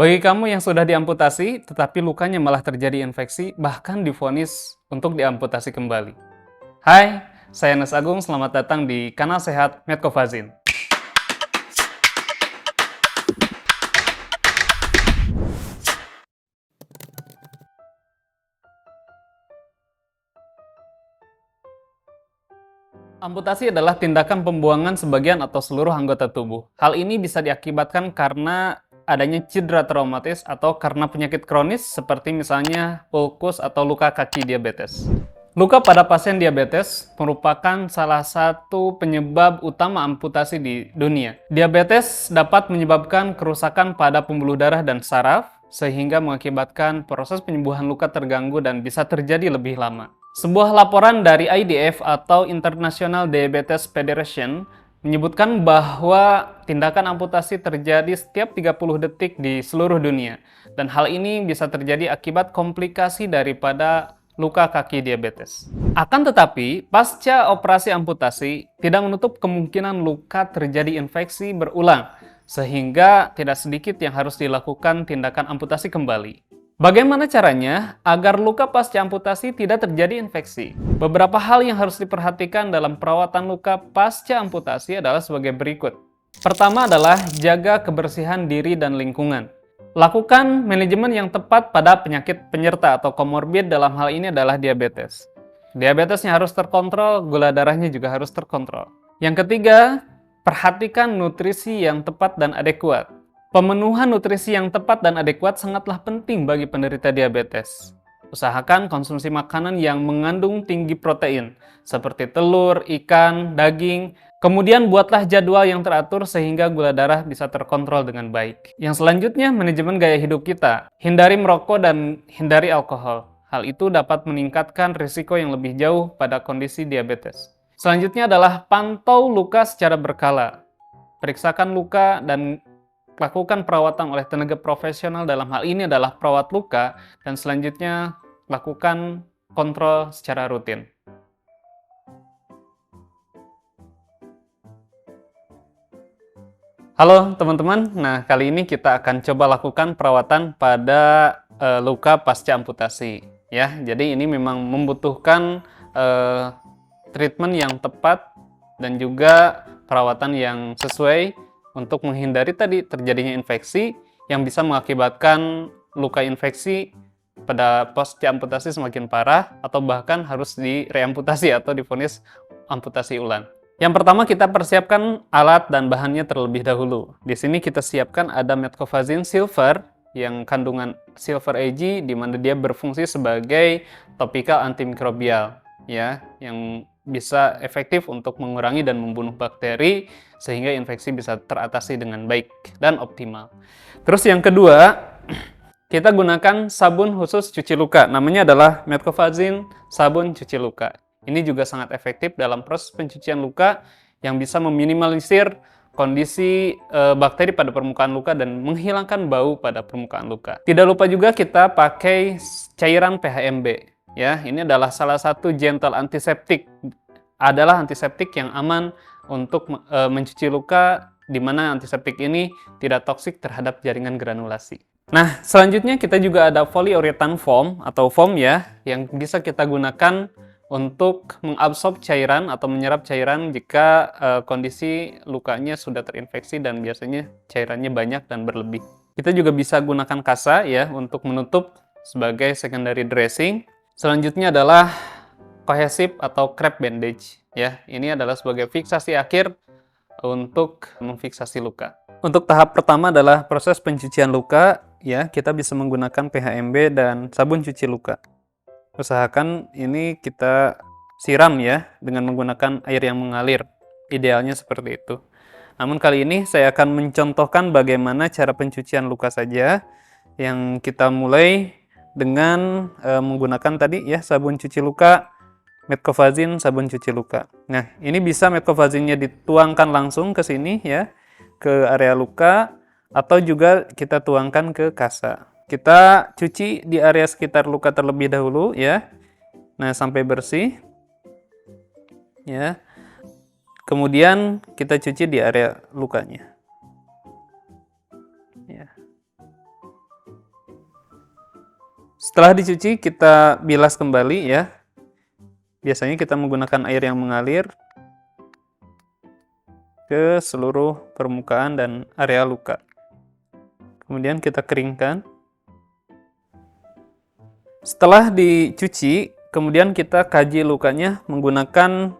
Bagi kamu yang sudah diamputasi, tetapi lukanya malah terjadi infeksi, bahkan divonis untuk diamputasi kembali. Hai, saya Nes Agung, selamat datang di Kanal Sehat Medcovazin. Amputasi adalah tindakan pembuangan sebagian atau seluruh anggota tubuh. Hal ini bisa diakibatkan karena adanya cedera traumatis atau karena penyakit kronis seperti misalnya ulkus atau luka kaki diabetes. Luka pada pasien diabetes merupakan salah satu penyebab utama amputasi di dunia. Diabetes dapat menyebabkan kerusakan pada pembuluh darah dan saraf, sehingga mengakibatkan proses penyembuhan luka terganggu dan bisa terjadi lebih lama. Sebuah laporan dari IDF atau International Diabetes Federation menyebutkan bahwa tindakan amputasi terjadi setiap 30 detik di seluruh dunia, dan hal ini bisa terjadi akibat komplikasi daripada luka kaki diabetes. Akan tetapi, pasca operasi amputasi tidak menutup kemungkinan luka terjadi infeksi berulang, sehingga tidak sedikit yang harus dilakukan tindakan amputasi kembali. Bagaimana caranya agar luka pasca amputasi tidak terjadi infeksi? Beberapa hal yang harus diperhatikan dalam perawatan luka pasca amputasi adalah sebagai berikut. Pertama adalah jaga kebersihan diri dan lingkungan. Lakukan manajemen yang tepat pada penyakit penyerta atau komorbid, dalam hal ini adalah diabetes. Diabetesnya harus terkontrol, gula darahnya juga harus terkontrol. Yang ketiga, perhatikan nutrisi yang tepat dan adekuat. Pemenuhan nutrisi yang tepat dan adekuat sangatlah penting bagi penderita diabetes. Usahakan konsumsi makanan yang mengandung tinggi protein, seperti telur, ikan, daging. Kemudian buatlah jadwal yang teratur sehingga gula darah bisa terkontrol dengan baik. Yang selanjutnya, manajemen gaya hidup kita. Hindari merokok dan hindari alkohol. Hal itu dapat meningkatkan risiko yang lebih jauh pada kondisi diabetes. Selanjutnya adalah pantau luka secara berkala. Periksakan luka dan lakukan perawatan oleh tenaga profesional, dalam hal ini adalah perawat luka, dan selanjutnya lakukan kontrol secara rutin. Halo teman-teman, nah kali ini kita akan coba lakukan perawatan pada luka pasca amputasi. Ya, jadi ini memang membutuhkan treatment yang tepat dan juga perawatan yang sesuai untuk menghindari tadi terjadinya infeksi yang bisa mengakibatkan luka infeksi pada pasca amputasi semakin parah atau bahkan harus direamputasi atau divonis amputasi ulang. Yang pertama, kita persiapkan alat dan bahannya terlebih dahulu. Di sini kita siapkan ada Medcovazin Silver yang kandungan Silver AG, di mana dia berfungsi sebagai topikal antimikrobial, ya, yang bisa efektif untuk mengurangi dan membunuh bakteri sehingga infeksi bisa teratasi dengan baik dan optimal. Terus yang kedua, kita gunakan sabun khusus cuci luka. Namanya adalah Medcovazin sabun cuci luka. Ini juga sangat efektif dalam proses pencucian luka yang bisa meminimalisir kondisi bakteri pada permukaan luka dan menghilangkan bau pada permukaan luka. Tidak lupa juga kita pakai cairan PHMB. Ya, ini adalah salah satu gentle antiseptik. Adalah antiseptik yang aman untuk mencuci luka, di mana antiseptik ini tidak toksik terhadap jaringan granulasi. Nah, selanjutnya kita juga ada polyurethane foam atau foam ya, yang bisa kita gunakan untuk mengabsorb cairan atau menyerap cairan jika kondisi lukanya sudah terinfeksi dan biasanya cairannya banyak dan berlebih. Kita juga bisa gunakan kasa ya untuk menutup sebagai secondary dressing. Selanjutnya adalah kohesif atau crepe bandage ya. Ini adalah sebagai fiksasi akhir untuk memfiksasi luka. Untuk tahap pertama adalah proses pencucian luka ya, kita bisa menggunakan PHMB dan sabun cuci luka. Usahakan ini kita siram ya dengan menggunakan air yang mengalir. Idealnya seperti itu. Namun kali ini saya akan mencontohkan bagaimana cara pencucian luka saja, yang kita mulai dengan menggunakan tadi ya sabun cuci luka, Medcovazin sabun cuci luka. Nah, ini bisa Medcovazinnya dituangkan langsung ke sini ya, ke area luka, atau juga kita tuangkan ke kasa. Kita cuci di area sekitar luka terlebih dahulu ya. Nah, sampai bersih. Ya. Kemudian kita cuci di area lukanya. Ya. Setelah dicuci, kita bilas kembali ya. Biasanya kita menggunakan air yang mengalir ke seluruh permukaan dan area luka. Kemudian kita keringkan. Setelah dicuci, kemudian kita kaji lukanya menggunakan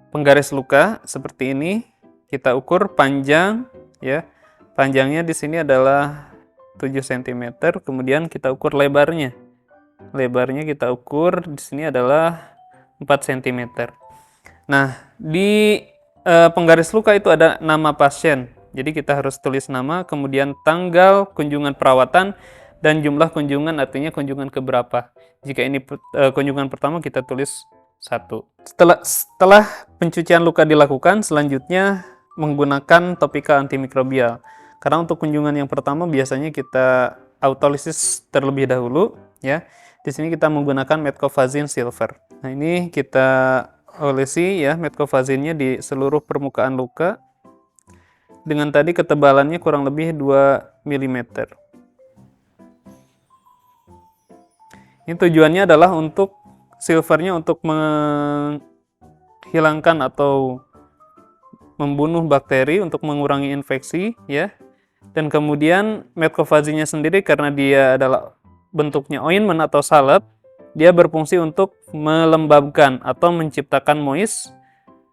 penggaris luka seperti ini. Kita ukur panjang ya. Panjangnya di sini adalah 7 cm, kemudian kita ukur lebarnya. Lebarnya kita ukur di sini adalah 4 cm. Nah, di penggaris luka itu ada nama pasien. Jadi kita harus tulis nama, kemudian tanggal kunjungan perawatan, dan jumlah kunjungan artinya kunjungan keberapa. Jika ini kunjungan pertama kita tulis 1. Setelah pencucian luka dilakukan, selanjutnya menggunakan topika antimikrobial. Karena untuk kunjungan yang pertama biasanya kita autolisis terlebih dahulu ya. Di sini kita menggunakan metcofazine silver. Nah, ini kita olesi ya metcovazinnya di seluruh permukaan luka. Dengan tadi ketebalannya kurang lebih 2 mm. Ini tujuannya adalah untuk silvernya untuk menghilangkan atau membunuh bakteri, untuk mengurangi infeksi ya. Dan kemudian metcovazinnya sendiri karena dia adalah bentuknya ointment atau salep, dia berfungsi untuk melembabkan atau menciptakan moist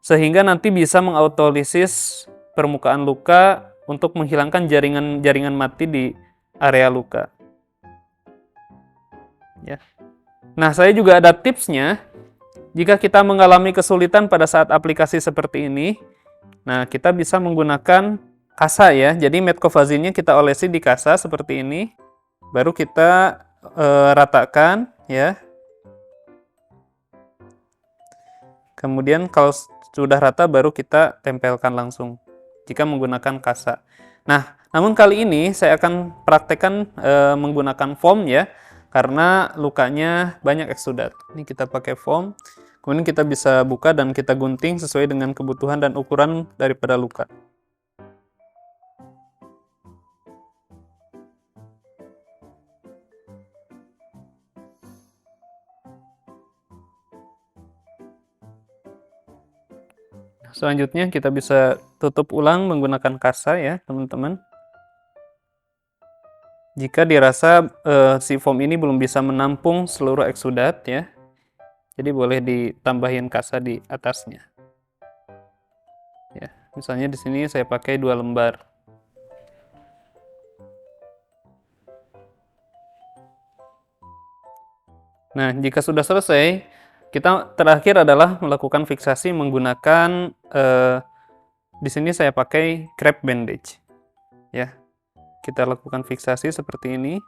sehingga nanti bisa mengautolisis permukaan luka untuk menghilangkan jaringan mati di area luka. Ya. Nah, saya juga ada tipsnya. Jika kita mengalami kesulitan pada saat aplikasi seperti ini, nah kita bisa menggunakan kasa ya. Jadi metcovazinnya kita olesi di kasa seperti ini, baru kita ratakan ya. Kemudian kalau sudah rata baru kita tempelkan langsung jika menggunakan kasa. Nah, namun kali ini saya akan praktekkan menggunakan foam ya, karena lukanya banyak eksudat. Ini kita pakai foam, kemudian kita bisa buka dan kita gunting sesuai dengan kebutuhan dan ukuran daripada luka. Selanjutnya kita bisa tutup ulang menggunakan kasa ya teman-teman. Jika dirasa si foam ini belum bisa menampung seluruh eksudat ya, jadi boleh ditambahin kasa di atasnya. Ya, misalnya di sini saya pakai 2 lembar. Nah, jika sudah selesai, kita terakhir adalah melakukan fiksasi menggunakan di sini saya pakai crepe bandage. Ya. Kita lakukan fiksasi seperti ini.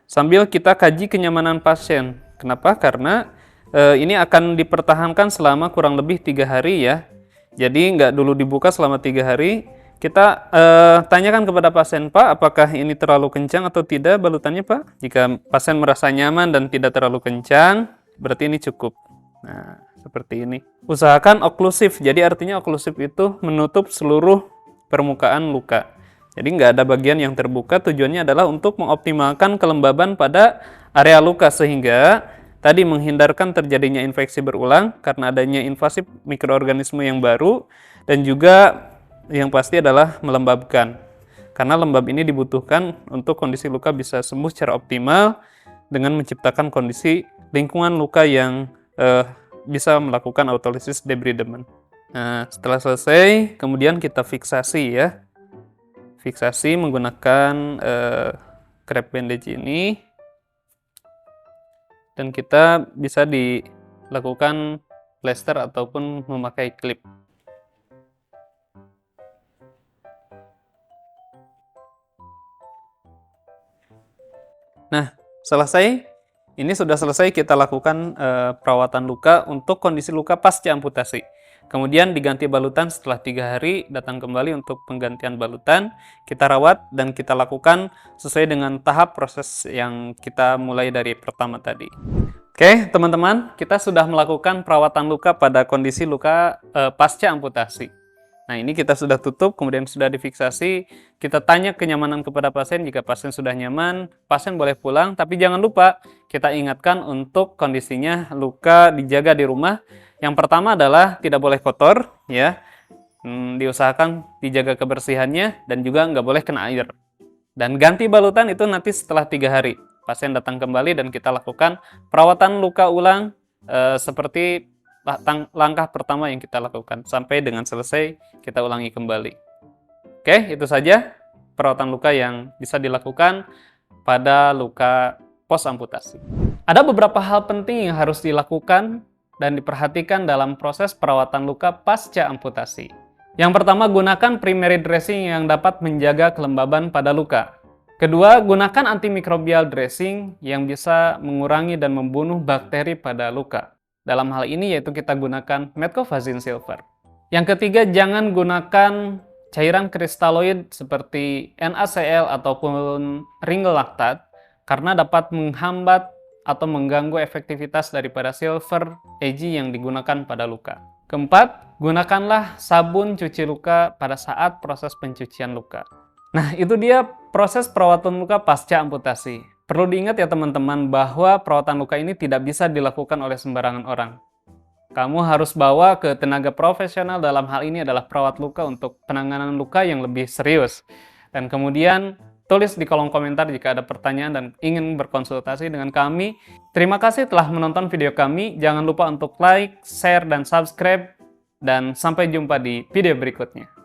Sambil kita kaji kenyamanan pasien. Kenapa? Karena ini akan dipertahankan selama kurang lebih 3 hari ya. Jadi nggak dulu dibuka selama 3 hari. Kita tanyakan kepada pasien, Pak, apakah ini terlalu kencang atau tidak balutannya, Pak? Jika pasien merasa nyaman dan tidak terlalu kencang, berarti ini cukup. Nah, seperti ini. Usahakan oklusif, jadi artinya oklusif itu menutup seluruh permukaan luka. Jadi nggak ada bagian yang terbuka, tujuannya adalah untuk mengoptimalkan kelembaban pada area luka sehingga tadi menghindarkan terjadinya infeksi berulang karena adanya invasi mikroorganisme yang baru, dan juga yang pasti adalah melembabkan. Karena lembab ini dibutuhkan untuk kondisi luka bisa sembuh secara optimal dengan menciptakan kondisi lingkungan luka yang bisa melakukan autolisis debridement. Nah, setelah selesai, kemudian kita fiksasi ya. Fiksasi menggunakan crepe bandage ini. Dan kita bisa dilakukan plester ataupun memakai klip. Nah, selesai. Ini sudah selesai kita lakukan perawatan luka untuk kondisi luka pasca amputasi. Kemudian diganti balutan setelah 3 hari, datang kembali untuk penggantian balutan. Kita rawat dan kita lakukan sesuai dengan tahap proses yang kita mulai dari pertama tadi. Oke, teman-teman, kita sudah melakukan perawatan luka pada kondisi luka pasca amputasi. Nah, ini kita sudah tutup, kemudian sudah difiksasi. Kita tanya kenyamanan kepada pasien. Jika pasien sudah nyaman, pasien boleh pulang. Tapi jangan lupa, kita ingatkan untuk kondisinya luka dijaga di rumah. Yang pertama adalah tidak boleh kotor, ya. Diusahakan dijaga kebersihannya dan juga nggak boleh kena air. Dan ganti balutan itu nanti setelah 3 hari. Pasien datang kembali dan kita lakukan perawatan luka ulang seperti langkah pertama yang kita lakukan. Sampai dengan selesai, kita ulangi kembali. Oke, itu saja perawatan luka yang bisa dilakukan pada luka pos amputasi. Ada beberapa hal penting yang harus dilakukan dan diperhatikan dalam proses perawatan luka pasca amputasi. Yang pertama, gunakan primary dressing yang dapat menjaga kelembaban pada luka. Kedua, gunakan antimikrobial dressing yang bisa mengurangi dan membunuh bakteri pada luka. Dalam hal ini yaitu kita gunakan Metcovazine Silver. Yang ketiga, jangan gunakan cairan kristaloid seperti NaCl ataupun ringelactate karena dapat menghambat atau mengganggu efektivitas daripada silver AG yang digunakan pada luka. Keempat, gunakanlah sabun cuci luka pada saat proses pencucian luka. Nah, itu dia proses perawatan luka pasca amputasi. Perlu diingat ya teman-teman bahwa perawatan luka ini tidak bisa dilakukan oleh sembarangan orang. Kamu harus bawa ke tenaga profesional, dalam hal ini adalah perawat luka untuk penanganan luka yang lebih serius. Dan kemudian tulis di kolom komentar jika ada pertanyaan dan ingin berkonsultasi dengan kami. Terima kasih telah menonton video kami. Jangan lupa untuk like, share, dan subscribe. Dan sampai jumpa di video berikutnya.